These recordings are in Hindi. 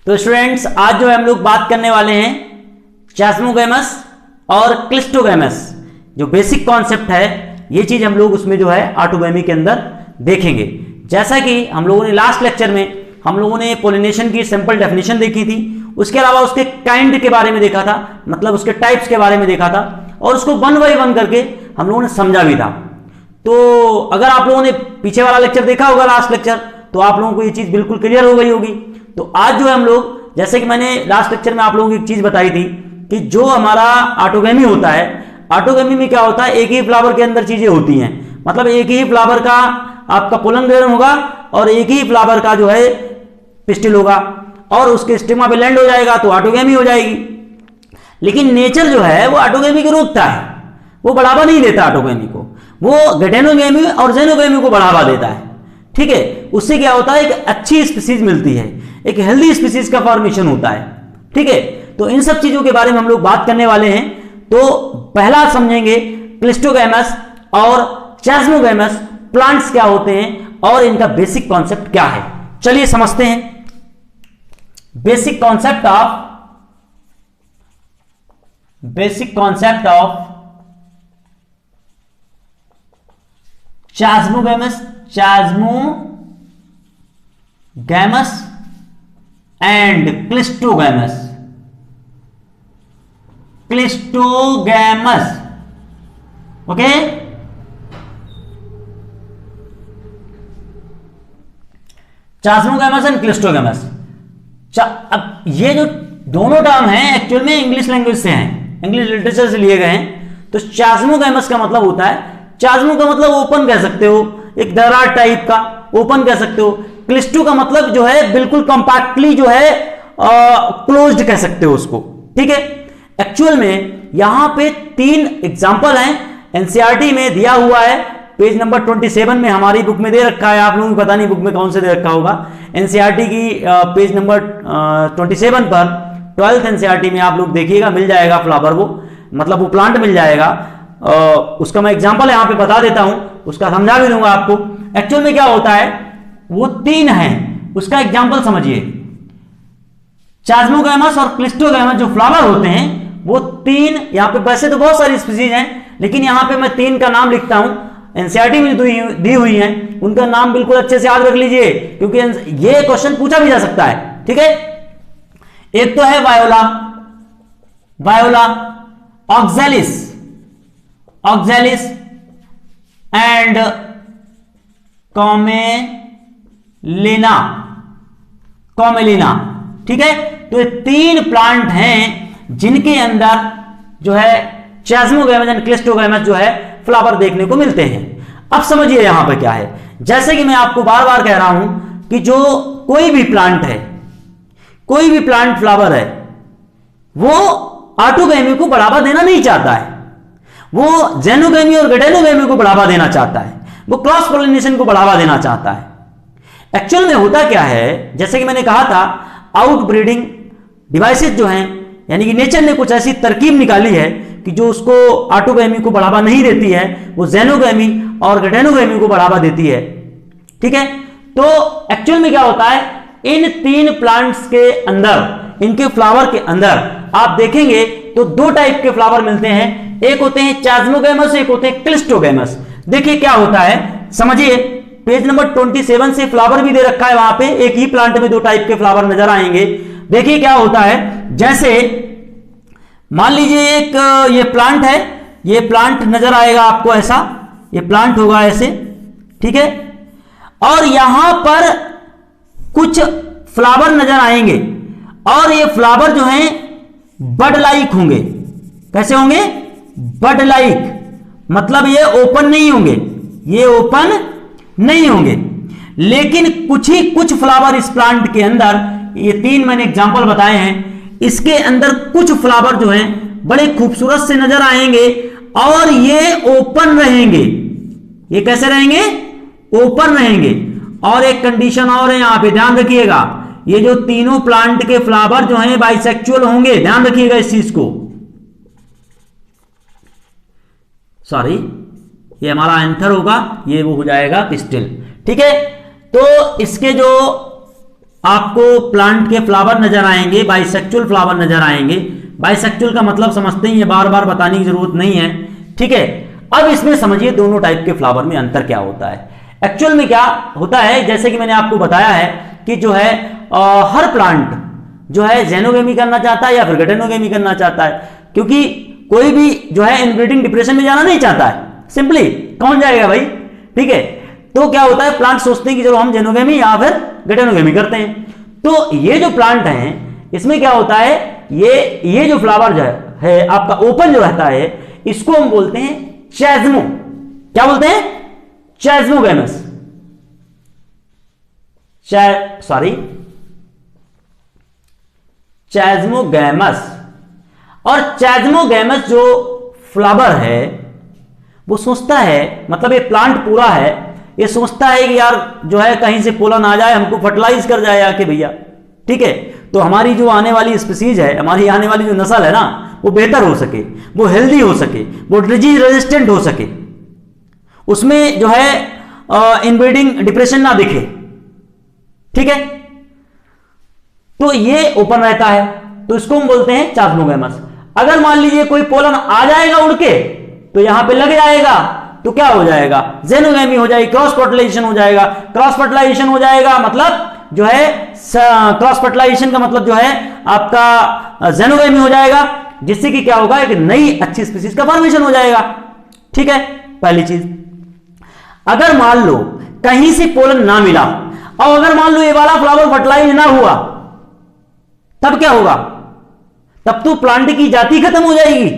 तो स्टूडेंट्स आज जो है हम लोग बात करने वाले हैं चास्मोगैमस और क्लिस्टोगैमस। जो बेसिक कॉन्सेप्ट है ये चीज हम लोग उसमें जो है ऑटोगैमी के अंदर देखेंगे। जैसा कि हम लोगों ने लास्ट लेक्चर में हम लोगों ने पोलिनेशन की सिंपल डेफिनेशन देखी थी, उसके अलावा उसके काइंड के बारे में देखा था, मतलब उसके टाइप्स के बारे में देखा था, और उसको वन बाई वन करके हम लोगों ने समझा भी था। तो अगर आप लोगों ने पीछे वाला लेक्चर देखा होगा लास्ट लेक्चर, तो आप लोगों को ये चीज बिल्कुल क्लियर हो गई होगी। तो आज जो है हम लोग, जैसे कि मैंने लास्ट लेक्चर में आप लोगों को एक चीज बताई थी कि जो हमारा ऑटोगैमी होता है, ऑटोगैमी में क्या होता है, एक ही फ्लावर के अंदर चीजें होती हैं, मतलब एक ही फ्लावर का आपका पोलन ग्रेन होगा और एक ही फ्लावर का जो है पिस्टिल होगा और उसके स्टिग्मा पे लैंड हो जाएगा तो ऑटोगैमी हो जाएगी। लेकिन नेचर जो है वो ऑटोगैमी को रोकता है, वो बढ़ावा नहीं देता ऑटोगैमी को, वो गेटेनोगैमी और जेनोगैमी को बढ़ावा देता है। ठीक है, उससे क्या होता है, एक अच्छी स्पीसीज मिलती है, एक हेल्दी स्पीसीज का फॉर्मेशन होता है। ठीक है, तो इन सब चीजों के बारे में हम लोग बात करने वाले हैं। तो पहला समझेंगे क्लिस्टोगैमस और चास्मोगैमस प्लांट्स क्या होते हैं और इनका बेसिक कॉन्सेप्ट क्या है। चलिए समझते हैं basic concept of chasmogamous and cleistogamous. Okay, chasmogamous and cleistogamous. अब ये जो दोनों टर्म हैं एक्चुअल में इंग्लिश लैंग्वेज से हैं, इंग्लिश लिटरेचर से लिए गए हैं। तो चास्मोगैमस का मतलब होता है, चास्मो का मतलब ओपन कह सकते हो, एक दरार टाइप का ओपन कह सकते हो। क्लिस्टो का मतलब जो है बिल्कुल कंपैक्टली जो है क्लोज्ड कह सकते हो उसको। ठीक है, एक्चुअल में यहां पे 3 एग्जांपल हैं, एनसीईआरटी में दिया हुआ है, पेज नंबर 27 में हमारी बुक में दे रखा है। आप लोगों को पता नहीं बुक में कौन से दे रखा होगा, एनसीईआरटी की पेज नंबर 27 पर 12th एनसीईआरटी में आप लोग देखिएगा, मिल जाएगा फ्लावर, वो मतलब वो प्लांट मिल जाएगा। उसका मैं एग्जांपल यहां पे बता देता हूं, उसका समझा भी दूंगा आपको। एक्चुअल में क्या होता है, वो 3 हैं, उसका एग्जांपल समझिए। चास्मोगैमस और क्लिस्टोगैमस जो फ्लावर होते हैं वो 3, यहां पे वैसे तो बहुत सारी स्पीसीज हैं लेकिन यहां पे मैं 3 का नाम लिखता हूं, एनसीईआरटी में दी हुई हैं, उनका नाम बिल्कुल अच्छे से याद रख लीजिए क्योंकि ये क्वेश्चन पूछा भी जा सकता है। ठीक है, एक तो है वायोला ऑक्सैलिस एंड कॉमेलिना। ठीक है, तो ये 3 प्लांट हैं जिनके अंदर जो है चास्मोगैमस एंड क्लिस्टोगैमस जो है फ्लावर देखने को मिलते हैं। अब समझिए यहां पर क्या है, जैसे कि मैं आपको बार बार कह रहा हूं कि जो कोई भी प्लांट है, कोई भी प्लांट फ्लावर है, वो ऑटोगैमी को बढ़ावा देना नहीं चाहता है, वो जेनोगैमी और गेटेनोगैमी को बढ़ावा देना चाहता है, वो क्रॉस पोलिनेशन को बढ़ावा देना चाहता है। एक्चुअल में होता क्या है, जैसे कि मैंने कहा था, आउट ब्रीडिंग डिवाइसेज जो हैं, यानी कि नेचर ने कुछ ऐसी तरकीब निकाली है कि जो उसको ऑटोगैमी को बढ़ावा नहीं देती है, वो जेनोगैमी और गेटेनोगैमी को बढ़ावा देती है। ठीक है, तो एक्चुअल में क्या होता है, इन 3 प्लांट्स के अंदर, इनके फ्लावर के अंदर आप देखेंगे तो 2 टाइप के फ्लावर मिलते हैं, एक होते हैं चास्मोगैमस, एक होते हैं क्लिस्टोगैमस। देखिए क्या होता है, समझिए, पेज नंबर 27 से फ्लावर भी दे रखा है, वहां पे एक ही प्लांट में 2 टाइप के फ्लावर नजर आएंगे। देखिए क्या होता है, जैसे मान लीजिए एक ये प्लांट है, ये प्लांट नजर आएगा आपको ऐसा, ये प्लांट होगा ऐसे। ठीक है, और यहां पर कुछ फ्लावर नजर आएंगे और ये फ्लावर जो हैं बड लाइक होंगे। कैसे होंगे, बड लाइक, मतलब ये ओपन नहीं होंगे, ये ओपन नहीं होंगे। लेकिन कुछ फ्लावर इस प्लांट के अंदर, ये 3 मैंने एग्जांपल बताए हैं, इसके अंदर कुछ फ्लावर जो हैं बड़े खूबसूरत से नजर आएंगे और ये ओपन रहेंगे। ये कैसे रहेंगे, ओपन रहेंगे। और एक कंडीशन और है, यहां पे ध्यान रखिएगा, ये जो तीनों प्लांट के फ्लावर जो हैं बाइसेक्सुअल होंगे, ध्यान रखिएगा इस चीज को। सॉरी, ये हमारा एंथर होगा, ये वो हो जाएगा पिस्टिल। ठीक है, तो इसके जो आपको प्लांट के फ्लावर नजर आएंगे, बाइसेक्चुअल फ्लावर नजर आएंगे। बाइसेक्चुअल का मतलब समझते ही है, बार बार बताने की जरूरत नहीं है, ठीक है। अब इसमें समझिए दोनों टाइप के फ्लावर में अंतर क्या होता है। एक्चुअल में क्या होता है, जैसे कि मैंने आपको बताया है कि जो है हर प्लांट जो है जेनोगेमी करना चाहता है या फिर गटेनोगेमी करना चाहता है, क्योंकि कोई भी जो है इनब्रीडिंग डिप्रेशन में जाना नहीं चाहता है। सिंपली कौन जाएगा भाई, ठीक है। तो क्या होता है, प्लांट सोचते हैं कि चलो हम जेनोगेमी या फिर गटेनोगेमी करते हैं। तो ये जो प्लांट हैं इसमें क्या होता है, ये जो फ्लावर जो है आपका ओपन जो रहता है, इसको हम बोलते हैं चैज्मो। क्या बोलते हैं, चैज्मोगैमस। चैज्मोगैमस। और चैज्मोगैमस जो फ्लावर है वो सोचता है, मतलब ये प्लांट पूरा है, ये सोचता है कि यार जो है कहीं से पोलन आ जाए, हमको फर्टिलाइज कर जाए आके भैया, ठीक है। तो हमारी जो आने वाली स्पीसीज है, हमारी आने वाली जो नस्ल है ना, वो बेहतर हो सके, वो हेल्दी हो सके, वो डिजीज रेजिस्टेंट हो सके, उसमें जो है इनब्रीडिंग डिप्रेशन ना दिखे, ठीक है। तो ये ओपन रहता है, तो इसको हम बोलते हैं चैज्मोगैमस। अगर मान लीजिए कोई पोलन आ जाएगा उड़ के, तो यहां पे लग जाएगा, तो क्या हो जाएगा, जेनोगेमी हो जाएगी, क्रॉस फर्टिलाइजेशन हो जाएगा। क्रॉस फर्टिलाइजेशन हो जाएगा मतलब जो है क्रॉस फर्टिलाइजेशन का मतलब जो है आपका जेनोगेमी हो जाएगा, जिससे कि क्या होगा, एक नई अच्छी स्पीसीज का फॉर्मेशन हो जाएगा, ठीक है। पहली चीज, अगर मान लो कहीं से पोलन ना मिला और अगर मान लो ये वाला फ्लावर फर्टिलाइज ना हुआ, तब क्या होगा, तब तो प्लांट की जाति खत्म हो जाएगी।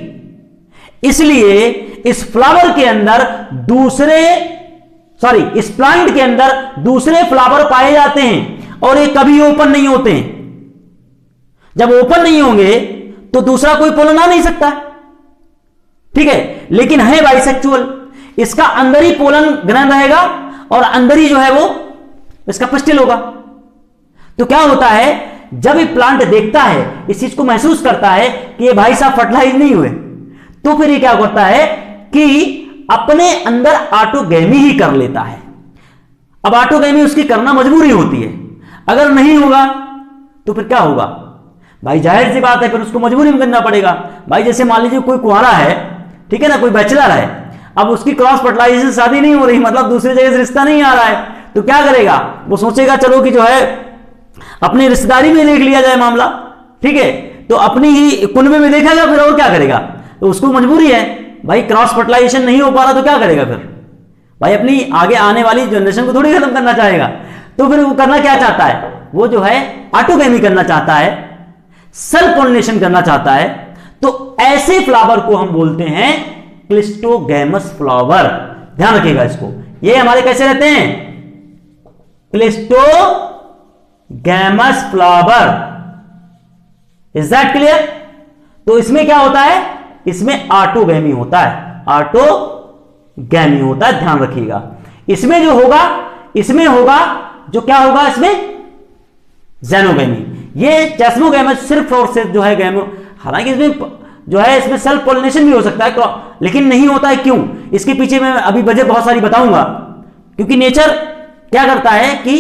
इसलिए इस फ्लावर के अंदर इस प्लांट के अंदर दूसरे फ्लावर पाए जाते हैं और ये कभी ओपन नहीं होते हैं। जब ओपन नहीं होंगे तो दूसरा कोई पोलन आ नहीं सकता, ठीक है। लेकिन है बाइसेक्चुअल, इसका अंदर ही पोलन ग्रहण रहेगा और अंदर ही जो है वो इसका पिस्टिल होगा। तो क्या होता है, जब ये प्लांट देखता है, इस चीज को महसूस करता है कि ये भाई साहब फर्टिलाइज नहीं हुए, तो फिर ये क्या करता है कि अपने अंदर ऑटोगेमी ही कर लेता है। अब ऑटोगेमी उसकी करना मजबूरी होती है, अगर नहीं होगा तो फिर क्या होगा भाई, जाहिर सी बात है फिर उसको मजबूरी में करना पड़ेगा। भाई जैसे मान लीजिए कोई कुंवारा है, ठीक है ना, कोई बैचलर है, अब उसकी क्रॉस फर्टिलाइजेशन शादी नहीं हो रही, मतलब दूसरी जगह से रिश्ता नहीं आ रहा है, तो क्या करेगा, वो सोचेगा चलो कि जो है अपनी रिश्तेदारी में देख लिया जाए मामला, ठीक है। तो अपनी ही कुनबे में देखेगा, फिर और क्या करेगा, तो उसको मजबूरी है भाई, क्रॉस फर्टिलाइजेशन नहीं हो पा रहा तो क्या करेगा फिर भाई, अपनी आगे आने वाली जनरेशन को थोड़ी खत्म करना चाहेगा। तो फिर वो करना क्या चाहता है, वो जो है ऑटोगेमी करना चाहता है, सेल्फ पॉलिनेशन करना चाहता है। तो ऐसे फ्लावर को हम बोलते हैं क्लिस्टोगैमस फ्लावर। ध्यान रखिएगा इसको, ये हमारे कैसे रहते हैं, cleistogamous flower. Is that clear. तो इसमें क्या होता है, इसमें ऑटोगेमी होता है, ऑटोगेमी होता है, ध्यान रखिएगा। इसमें जो होगा, इसमें होगा जो क्या होगा, इसमें जेनोगेमी। ये चैज्मोगैमस सिर्फ और सिर्फ जो है गैमो, हालांकि इसमें जो है इसमें सेल्फ पॉलिनेशन भी हो सकता है, लेकिन नहीं होता है। क्यों, इसके पीछे मैं अभी वजह बहुत सारी बताऊंगा। क्योंकि नेचर क्या करता है कि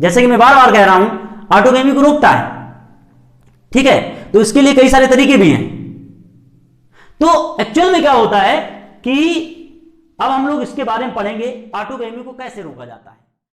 जैसे कि मैं बार बार कह रहा हूं, ऑटोगेमी को रोकता है, ठीक है। तो इसके लिए कई सारे तरीके भी हैं। तो एक्चुअल में क्या होता है कि अब हम लोग इसके बारे में पढ़ेंगे, ऑटोगेमी को कैसे रोका जाता है।